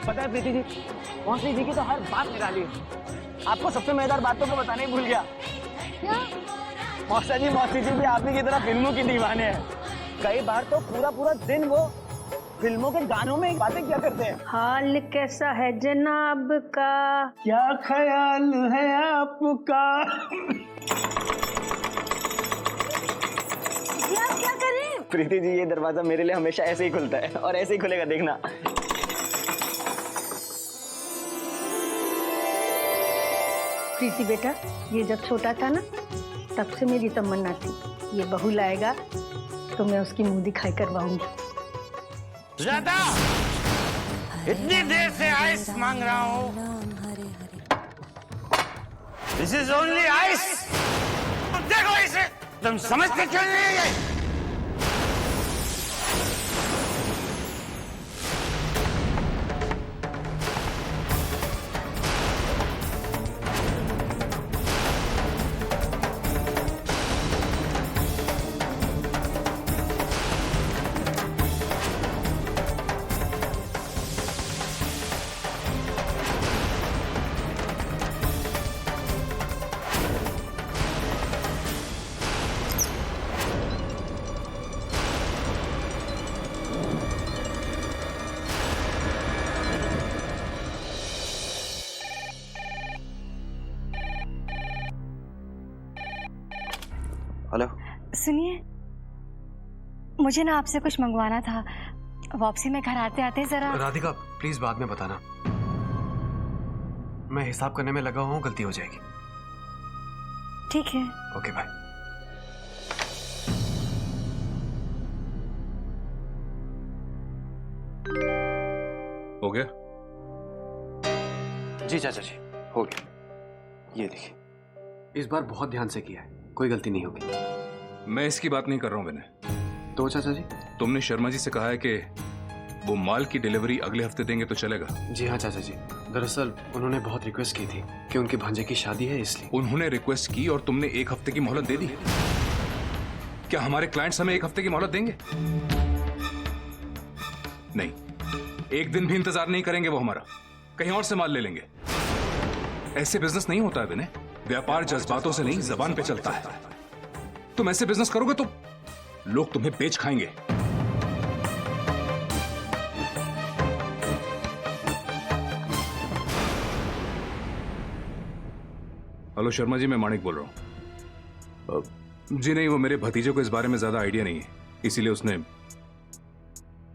पता है प्रीति जी, मौसी जी की तो हर बात निराली है। आपको सबसे मजेदार बात तो मैं बताना ही भूल गया। क्या? मौसा जी, मौसी जी भी आप ही की तरह फिल्मों की दीवाने हैं। कई बार तो पूरा पूरा दिन वो फिल्मों के गानों में बातें क्या करते हैं। हाल कैसा है जनाब का, क्या ख्याल है आपका। ये आप क्या कर रहे हैं? प्रीति जी, ये दरवाजा मेरे लिए हमेशा ऐसे ही खुलता है और ऐसे ही खुलेगा, देखना। प्रीति बेटा, ये जब छोटा था ना, तब से मेरी तमन्ना थी, ये बहू लाएगा तो मैं उसकी मुंह दिखाई करवाऊंगी। सुजाता, इतनी देर से आइस मांग रहा हूँ। This is only ice. देखो इसे, तुम समझते क्यों नहीं है? हेलो। सुनिए, मुझे ना आपसे कुछ मंगवाना था। वापसी में घर आते आते जरा। राधिका प्लीज बाद में बताना, मैं हिसाब करने में लगा हुआ हूँ, गलती हो जाएगी। ठीक है। Okay bye. हो गया? जी चाचा जी, हो गया। ये देखिए, इस बार बहुत ध्यान से किया है, कोई गलती नहीं होगी। मैं इसकी बात नहीं कर रहा हूं विनय। तो चाचा जी, तुमने शर्मा जी से कहा है कि वो माल की डिलीवरी अगले हफ्ते देंगे तो चलेगा? जी हाँ चाचा जी, दरअसल उन्होंने बहुत रिक्वेस्ट की थी कि उनके भांजे की शादी है, इसलिए। उन्होंने रिक्वेस्ट की और तुमने एक हफ्ते की मोहलत दे दी? क्या हमारे क्लाइंट्स हमें एक हफ्ते की मोहलत देंगे? नहीं, एक दिन भी इंतजार नहीं करेंगे वो हमारा, कहीं और से माल ले लेंगे। ऐसे बिजनेस नहीं होता है विनय, व्यापार जज्बातों से नहीं जबान पे चलता है। तुम ऐसे बिजनेस करोगे तो लोग तुम्हें बेच खाएंगे। हेलो शर्मा जी, मैं माणिक बोल रहा हूं। जी नहीं, वो मेरे भतीजे को इस बारे में ज्यादा आइडिया नहीं है, इसीलिए उसने।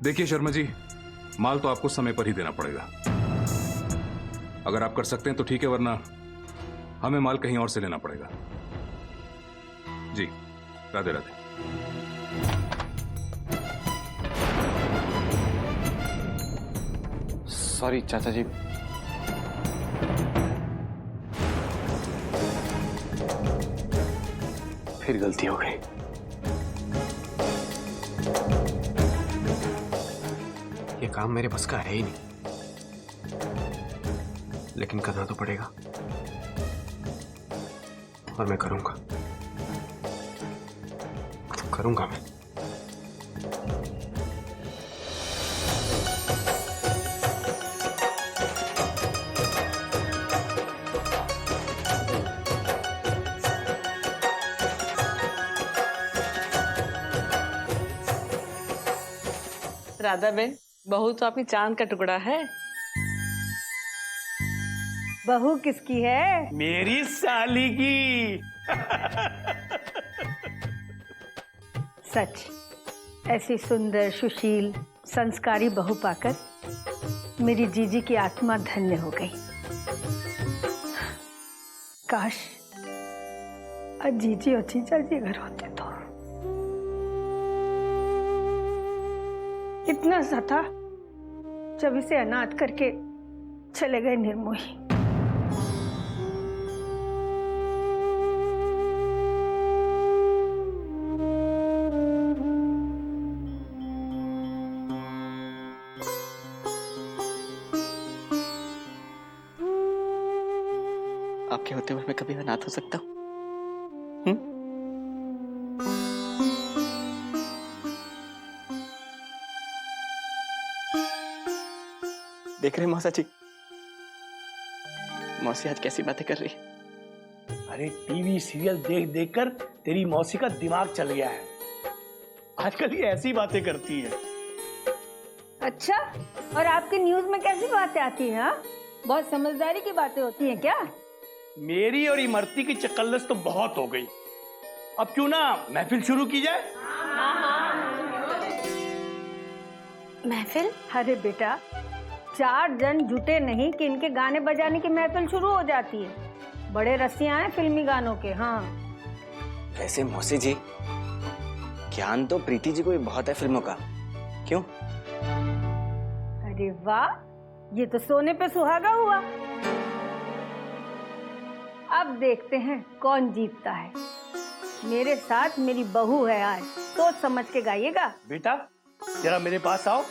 देखिए शर्मा जी, माल तो आपको समय पर ही देना पड़ेगा। अगर आप कर सकते हैं तो ठीक है, वरना हमें माल कहीं और से लेना पड़ेगा। जी, राधे राधे। सॉरी चाचा जी। फिर गलती हो गई। ये काम मेरे बस का है ही नहीं, लेकिन करना तो पड़ेगा और मैं करूंगा, करूंगा मैं। राधा बेन, बहू तो आपकी चांद का टुकड़ा है। बहू किसकी है? मेरी साली की। सच, ऐसी सुंदर, सुशील, संस्कारी बहू पाकर मेरी जीजी की आत्मा धन्य हो गई। काश आज जीजी और जीजा जी घर होते तो। इतना सा था जब इसे अनाथ करके चले गए निर्मोही। आपके होते हुए मैं कभी अनाथ हो सकता हूँ? देख रहे मौसा जी, मौसी आज कैसी बातें कर रही है। अरे टीवी सीरियल देख देख कर तेरी मौसी का दिमाग चल गया है। आजकल ये ऐसी बातें करती है। अच्छा, और आपकी न्यूज में कैसी बातें आती हैं? हाँ? बहुत समझदारी की बातें होती हैं क्या? मेरी और इमरती की चकल्लस तो बहुत हो गई। अब क्यों ना महफिल शुरू की जाए। महफिल? अरे बेटा, 4 जन जुटे नहीं कि इनके गाने बजाने की महफिल शुरू हो जाती है। बड़े रसियां हैं फिल्मी गानों के। हाँ, वैसे मौसी जी, ज्ञान तो प्रीति जी को भी बहुत है फिल्मों का, क्यों? अरे वाह, ये तो सोने पे सुहागा हुआ। अब देखते हैं कौन जीतता है। मेरे साथ मेरी बहू है आज, सोच समझ के गाइएगा। बेटा जरा मेरे पास आओ।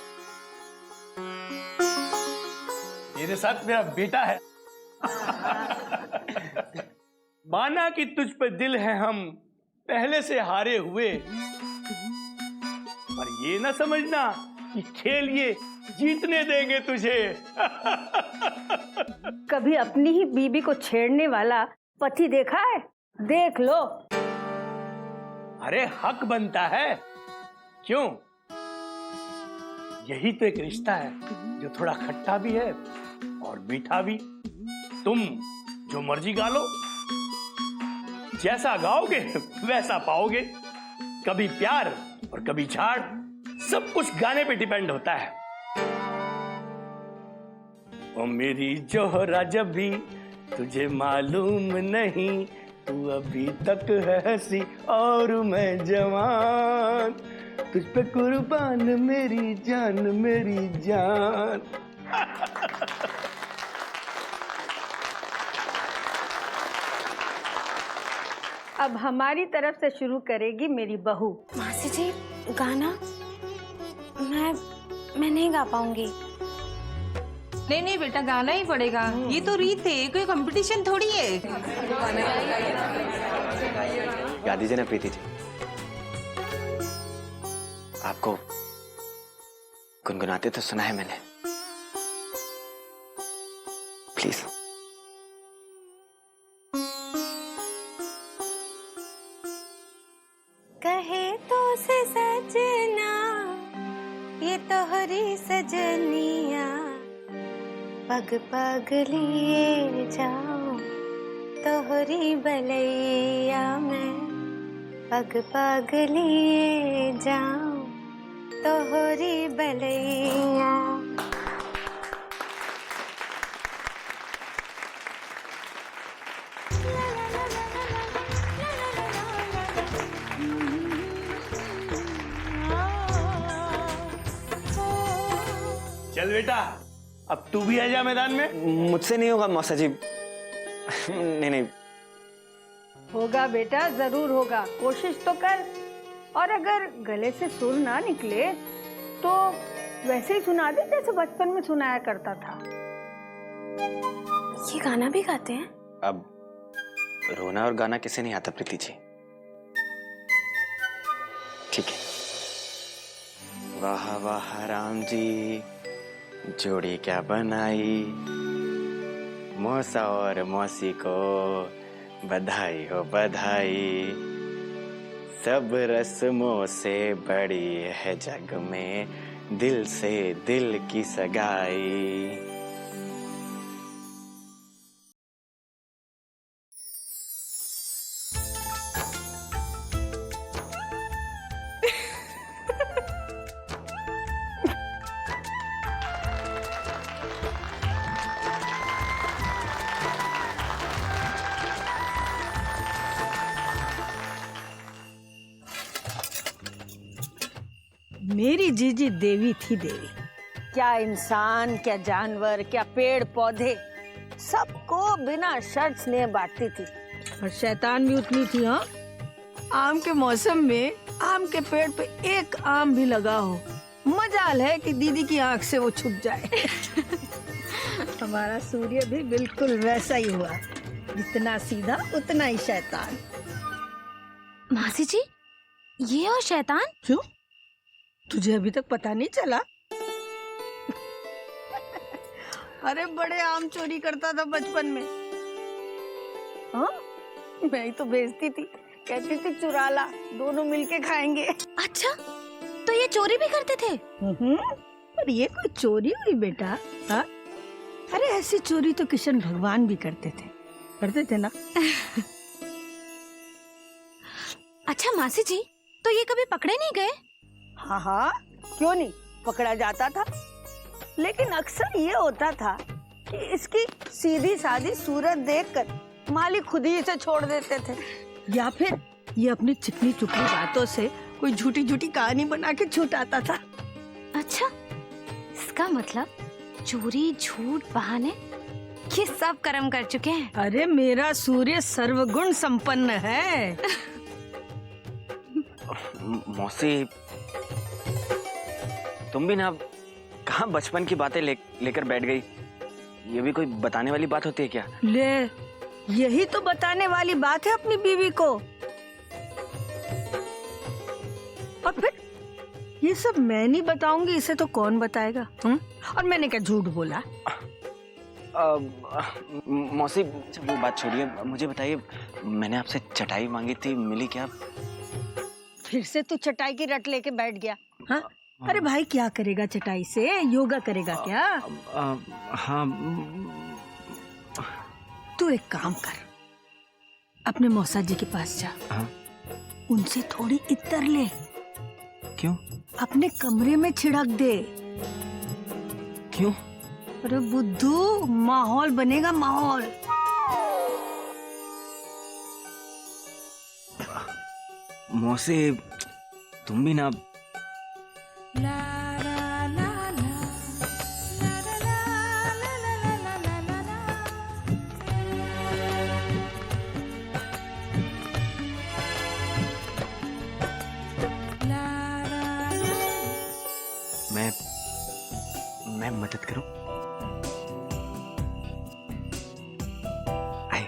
मेरे साथ मेरा बेटा है। माना कि तुझ पे दिल है हम पहले से हारे हुए, पर ये ना समझना कि खेल ये जीतने देंगे तुझे। कभी अपनी ही बीबी को छेड़ने वाला पति देखा है? देख लो। अरे हक बनता है, क्यों? यही तो एक रिश्ता है जो थोड़ा खट्टा भी है और मीठा भी। तुम जो मर्जी गा लो, जैसा गाओगे वैसा पाओगे। कभी प्यार और कभी झाड़, सब कुछ गाने पे डिपेंड होता है। ओ मेरी जोहरा जब भी तुझे मालूम नहीं, तू अभी तक है हंसी और मैं जवान, तुझ पे कुर्बान मेरी जान मेरी जान। अब हमारी तरफ से शुरू करेगी मेरी बहू। मासी जी, गाना मैं नहीं गा पाऊंगी। नहीं नहीं बेटा, गाना ही पड़ेगा। ये तो रीत है, कोई कंपटीशन थोड़ी है। गा दीजिए ना प्रीति जी। आपको गुनगुनाते तो सुना है मैंने, प्लीज। कहे तो से सजना, ये तोहरी सजनिया, पग पग लिए जाओ तोहरी बलैया में, पग पग लिए जाओ तोहरी बलैया। चल बेटा, अब तू भी आ जा मैदान में। मुझसे नहीं होगा मौसा जी। नहीं नहीं, होगा बेटा, जरूर होगा। कोशिश तो कर। और अगर गले से सुर ना निकले तो वैसे ही सुना दे जैसे बचपन में सुनाया करता था। ये गाना भी गाते हैं? अब रोना और गाना किसे नहीं आता प्रीति जी? ठीक है। वाह वाह राम जी, जोड़ी क्या बनाई, मौसा और मौसी को बधाई हो बधाई, सब रस्मों से बड़ी है जग में दिल से दिल की सगाई। मेरी जीजी देवी थी देवी। क्या इंसान, क्या जानवर, क्या पेड़ पौधे, सबको बिना शर्त स्नेह बांटती थी। और शैतान भी उतनी थी। हाँ, आम के मौसम में आम के पेड़ पे एक आम भी लगा हो, मजाल है कि दीदी की आंख से वो छुप जाए। हमारा सूर्य भी बिल्कुल वैसा ही हुआ, जितना सीधा उतना ही शैतान। मासी जी, ये और शैतान? क्यों, तुझे अभी तक पता नहीं चला? अरे बड़े आम चोरी करता था बचपन में। हाँ, मैं ही तो भेजती थी, कहती थी चुरा ला, दोनों मिलके खाएंगे। अच्छा, तो ये चोरी भी करते थे? पर ये कोई चोरी हुई बेटा? हाँ, अरे ऐसी चोरी तो किशन भगवान भी करते थे ना। अच्छा मासी जी, तो ये कभी पकड़े नहीं गए? हाँ हाँ, क्यों नहीं, पकड़ा जाता था। लेकिन अक्सर ये होता था कि इसकी सीधी सादी सूरत देखकर मालिक खुद ही इसे छोड़ देते थे, या फिर ये अपनी चिकनी चुपड़ी बातों से कोई झूठी झूठी कहानी बना के छुटाता था। अच्छा, इसका मतलब चोरी, झूठ, बहाने ये सब कर्म कर चुके हैं। अरे मेरा सूर्य सर्वगुण संपन्न है। मौसी, तुम भी ना कहाँ बचपन की बातें लेकर बैठ गई। ये भी कोई बताने वाली बात होती है क्या? ले, यही तो बताने वाली बात है अपनी बीवी को। और फिर ये सब मैं नहीं बताऊंगी, इसे तो कौन बताएगा? और मैंने क्या झूठ बोला? मौसी, वो बात छोड़िए, मुझे बताइए, मैंने आपसे चटाई मांगी थी, मिली क्या? फिर से तू चटाई की रट लेके बैठ गया। हाँ? अरे भाई, क्या करेगा चटाई से? योगा करेगा क्या? हाँ। तू एक काम कर, अपने मौसा जी के पास जा। हाँ? उनसे थोड़ी इत्तर ले। क्यों? अपने कमरे में छिड़क दे। क्यों? अरे बुद्धू, माहौल बनेगा, माहौल। मौसी, तुम भी ना। मैं मदद करूं? आए।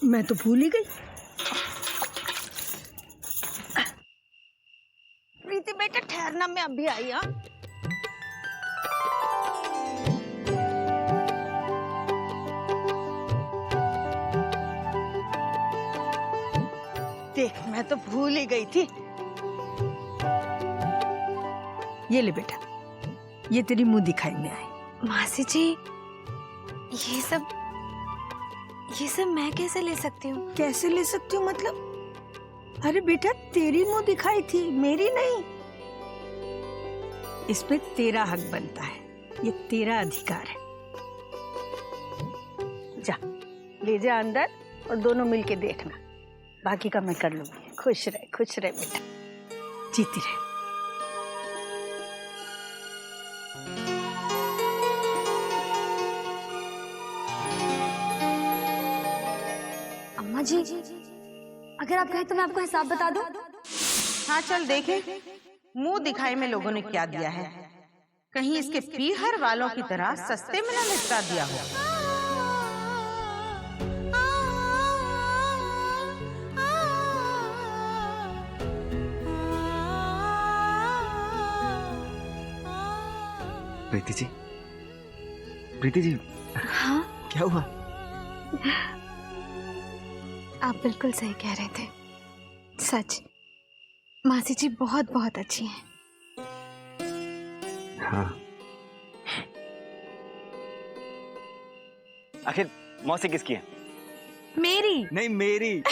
मैं तो भूल ही गई। प्रीति बेटा, ठहरना, मैं अभी आई। हाँ, देख, मैं तो भूल ही गई थी। ये ले बेटा, ये तेरी मुंह दिखाई में आई। मासी जी, ये सब मैं कैसे ले सकती हूँ? कैसे ले सकती हूँ मतलब? अरे बेटा, तेरी मुंह दिखाई थी, मेरी नहीं। इस पे तेरा हक बनता है, ये तेरा अधिकार है। जा, ले जा अंदर और दोनों मिलके देखना, बाकी का मैं कर लूंगी। खुश रहे बेटा, जीती रहे। जी, अगर आप कहें तो मैं आपको हिसाब बता दूं? हाँ चल देखे। मुंह दिखाई में लोगों ने क्या दिया है, कहीं इसके पीहर वालों की तरह सस्ते में न निपटा दिया हो। प्रीति जी, प्रीति जी, हाँ, क्या हुआ? आप बिल्कुल सही कह रहे थे। सच, मासी जी बहुत बहुत अच्छी हैं। हाँ। आखिर मौसी किसकी है? मेरी। नहीं, मेरी।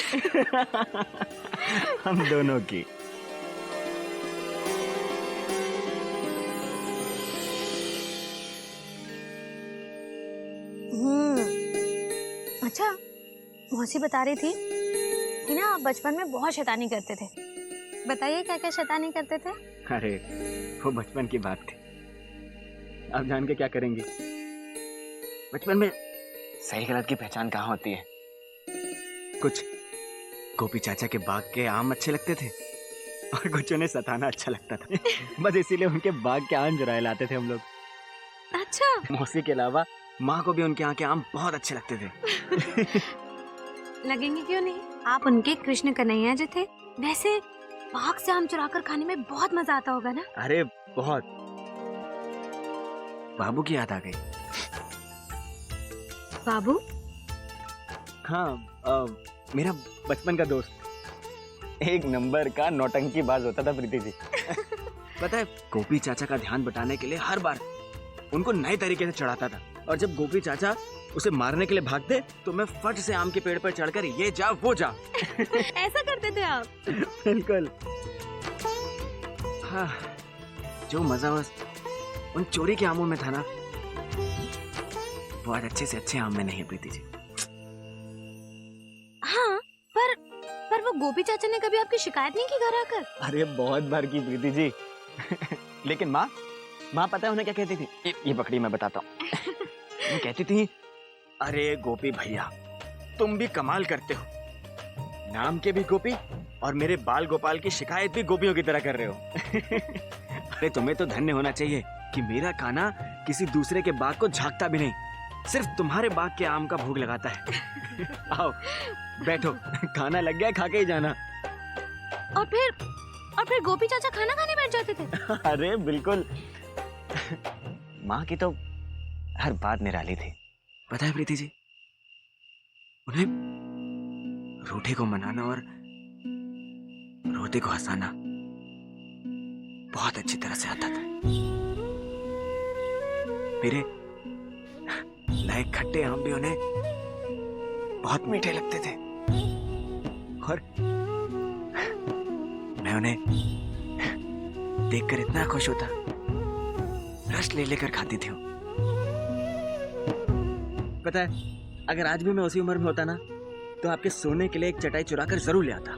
हम दोनों की। अच्छा, मौसी बता रही थी कि ना आप बचपन में बहुत शैतानी करते थे। बताइए क्या क्या शैतानी करते थे? अरे वो बचपन की बात थी, आप जान के क्या करेंगी? बचपन में सही गलत की पहचान कहाँ होती है? कुछ गोपी चाचा के बाग के आम अच्छे लगते थे और कुछ उन्हें सताना अच्छा लगता था। बस इसीलिए उनके बाग के आम चुराए लाते थे हम लोग। अच्छा। मौसी के अलावा माँ को भी उनके यहाँ के आम बहुत अच्छे लगते थे। लगेंगे क्यों नहीं, आप उनके कृष्ण कन्हैया जो थे। वैसे बाग से आम चुराकर खाने में बहुत मजा आता होगा ना? अरे बहुत। बाबू की याद आ गई। बाबू? हाँ, मेरा बचपन का दोस्त, एक नंबर का नौटंकी बाज होता था प्रीति जी। पता है, गोपी चाचा का ध्यान बटाने के लिए हर बार उनको नए तरीके से चढ़ाता था, और जब गोपी चाचा उसे मारने के लिए भागते तो मैं फट से आम के पेड़ पर चढ़कर ये जा वो जा। ऐसा करते थे आप? बिल्कुल। हाँ, जो मजा बस उन चोरी के आमों में था ना, वो आज अच्छे से अच्छे आम में नहीं है प्रीति जी। हाँ, पर वो गोपी चाचा ने कभी आपकी शिकायत नहीं की घर आकर? अरे बहुत बार की प्रीति जी। लेकिन माँ पता है उन्हें क्या कहती थी? ये पकड़ी, मैं बताता हूँ। वो कहती थी, अरे गोपी भैया तुम भी कमाल करते हो, नाम के भी गोपी और मेरे बाल गोपाल की शिकायत भी गोपियों की तरह कर रहे हो। अरे तुम्हें तो धन्य होना चाहिए कि मेरा काना किसी दूसरे के बाग को झांकता भी नहीं, सिर्फ तुम्हारे बाग के आम का भोग लगाता है। आओ बैठो, खाना लग गया, खा के ही जाना। और फिर गोपी चाचा खाना खाने बैठ जाते थे? अरे बिल्कुल। माँ की तो हर बात निराली थी। पता है प्रीति जी, उन्हें रूठे को मनाना और रोते को हंसाना बहुत अच्छी तरह से आता था। मेरे लायक खट्टे आम भी उन्हें बहुत मीठे लगते थे, और मैं उन्हें देखकर इतना खुश होता, रस ले लेकर खाती थी। पता है, अगर आज भी मैं उसी उम्र में होता ना, तो आपके सोने के लिए एक चटाई चुरा कर जरूर ले आता।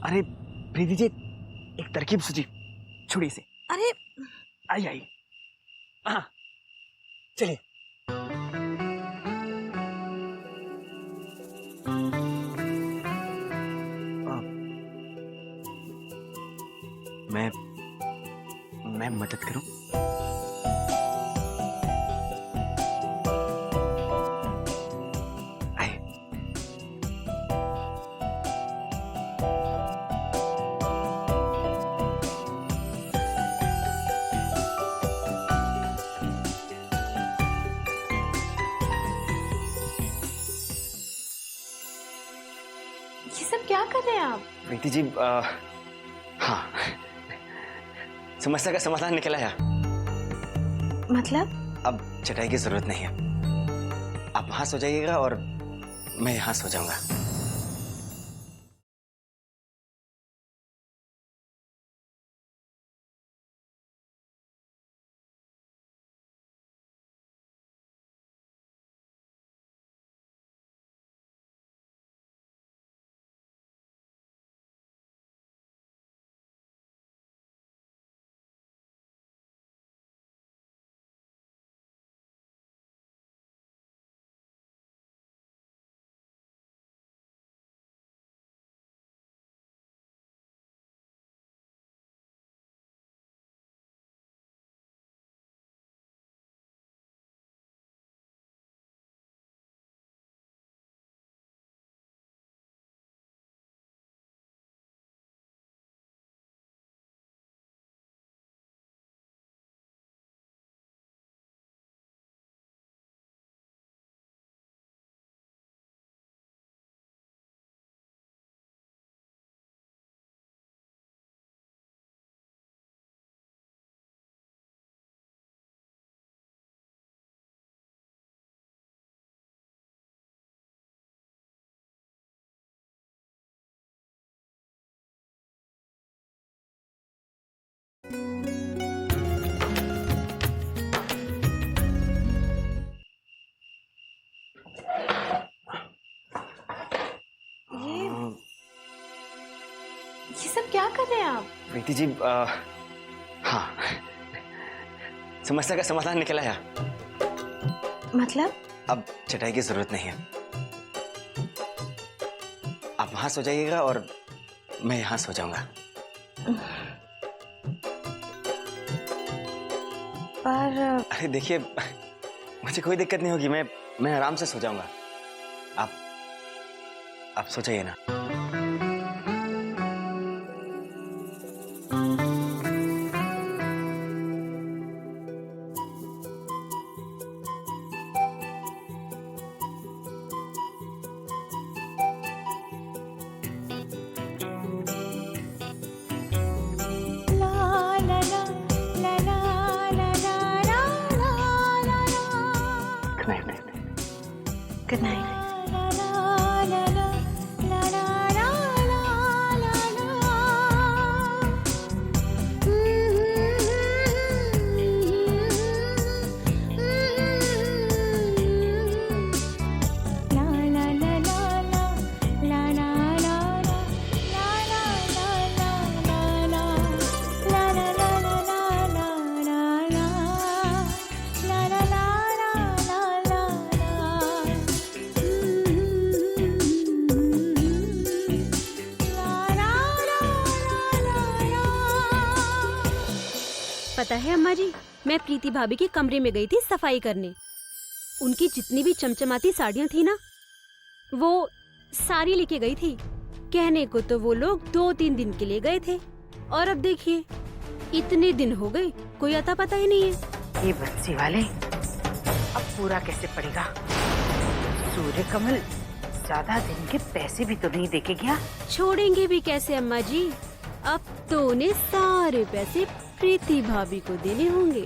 अरे प्रीति जी, एक तरकीब सूझी छुरी से। अरे आई। हाँ चलिए। मैं मदद करूं? आए। ये सब क्या कर रहे हैं आप? प्रीति जी, हाँ, समस्या का समाधान निकला है। मतलब? अब चटाई की जरूरत नहीं है, आप वहां सो जाइएगा और मैं यहाँ सो जाऊंगा। ये सब क्या कर रहे हैं आप? प्रीति जी, हाँ, समस्या का समाधान निकल आया। मतलब? अब चटाई की जरूरत नहीं है। आप वहां सो जाइएगा और मैं यहाँ सो जाऊंगा। पर अरे देखिए, मुझे कोई दिक्कत नहीं होगी। मैं आराम से सो जाऊंगा। आप सो जाइए ना। Good night. पता है अम्मा जी, मैं प्रीति भाभी के कमरे में गई थी सफाई करने। उनकी जितनी भी चमचमाती साड़ियाँ थी ना, वो सारी लेके गई थी। कहने को तो वो लोग 2-3 दिन के लिए गए थे, और अब देखिए इतने दिन हो गए, कोई अता पता ही नहीं है। ये बंसी वाले अब पूरा कैसे पड़ेगा? सूर्य कमल ज्यादा दिन के पैसे भी तो नहीं देके गया। छोड़ेंगे भी कैसे अम्मा जी, अब तो उन्हें सारे पैसे प्रीति भाभी को देने होंगे।